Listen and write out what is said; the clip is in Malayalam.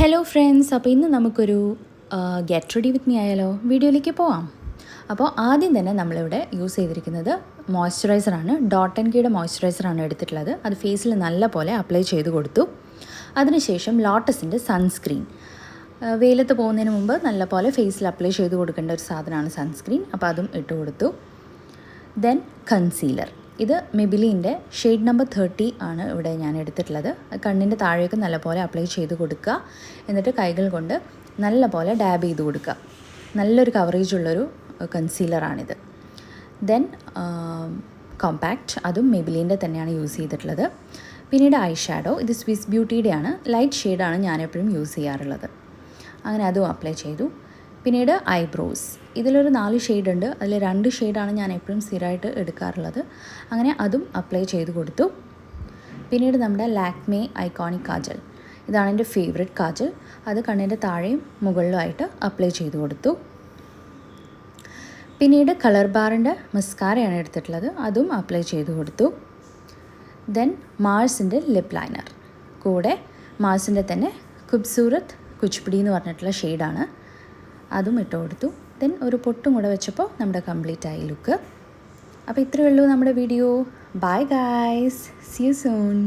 ഹലോ ഫ്രണ്ട്സ്, അപ്പോൾ ഇന്ന് നമുക്കൊരു ഗെറ്റ് റെഡി വിത്ത് മീ ആയാലോ? വീഡിയോയിലേക്ക് പോവാം. അപ്പോൾ ആദ്യം തന്നെ നമ്മളിവിടെ യൂസ് ചെയ്തിരിക്കുന്നത് മോയ്സ്ചറൈസറാണ്. ഡോട്ട് ആൻഡ് കീയുടെ മോയ്സ്ചറൈസറാണ് എടുത്തിട്ടുള്ളത്. അത് ഫേസിൽ നല്ല പോലെ അപ്ലൈ ചെയ്ത് കൊടുത്തു. അതിനുശേഷം ലോട്ടസിൻ്റെ സൺസ്ക്രീൻ, വെയിലത്ത് പോകുന്നതിന് മുമ്പ് നല്ല പോലെ ഫേസിൽ അപ്ലൈ ചെയ്ത് കൊടുക്കേണ്ട ഒരു സാധനമാണ് സൺസ്ക്രീൻ. അപ്പോൾ അതും ഇട്ട് കൊടുത്തു. ദെൻ കൺസീലർ, ഇത് മെബിലിൻ്റെ ഷെയ്ഡ് നമ്പർ 30 ആണ് ഇവിടെ ഞാൻ എടുത്തിട്ടുള്ളത്. കണ്ണിൻ്റെ താഴേക്ക് നല്ലപോലെ അപ്ലൈ ചെയ്ത് കൊടുക്കുക. എന്നിട്ട് കൈകൾ കൊണ്ട് നല്ലപോലെ ഡാബ് ചെയ്ത് കൊടുക്കുക. നല്ലൊരു കവറേജ് ഉള്ളൊരു കൺസീലറാണിത്. ദെൻ കോമ്പാക്റ്റ്, അതും മെബിലിൻ്റെ തന്നെയാണ് യൂസ് ചെയ്തിട്ടുള്ളത്. പിന്നീട് ഐ ഷാഡോ, ഇത് സ്വിസ് ബ്യൂട്ടിയുടെയാണ്. ലൈറ്റ് ഷെയ്ഡാണ് ഞാനെപ്പോഴും യൂസ് ചെയ്യാറുള്ളത്. അങ്ങനെ അതും അപ്ലൈ ചെയ്തു. പിന്നീട് ഐബ്രോസ്, ഇതിലൊരു 4 ഷെയ്ഡ് ഉണ്ട്. അതിൽ 2 ഷെയ്ഡാണ് ഞാൻ എപ്പോഴും സ്ഥിരമായിട്ട് എടുക്കാറുള്ളത്. അങ്ങനെ അതും അപ്ലൈ ചെയ്ത് കൊടുത്തു. പിന്നീട് നമ്മുടെ ലാക്മേ ഐക്കോണിക് കാജൽ, ഇതാണ് എൻ്റെ ഫേവറേറ്റ് കാജൽ. അത് കണ്ണിൻ്റെ താഴെയും മുകളിലുമായിട്ട് അപ്ലൈ ചെയ്ത് കൊടുത്തു. പിന്നീട് കളർ ബാറിൻ്റെ മസ്കാരയാണ് എടുത്തിട്ടുള്ളത്. അതും അപ്ലൈ ചെയ്ത് കൊടുത്തു. ദെൻ മാർസിൻ്റെ ലിപ്പ് ലൈനർ, കൂടെ മാർസിൻ്റെ തന്നെ ഖൂബ്സൂരത്ത് കുച്ച്പിടി എന്ന് പറഞ്ഞിട്ടുള്ള ഷെയ്ഡാണ്. അതും ഇട്ട് കൊടുത്തു. ദെൻ ഒരു പൊട്ടും കൂടെ വെച്ചപ്പോൾ നമ്മുടെ കംപ്ലീറ്റ് ആയി ലുക്ക്. അപ്പോൾ ഇത്രയേ ഉള്ളൂ നമ്മുടെ video. Bye guys, see you soon.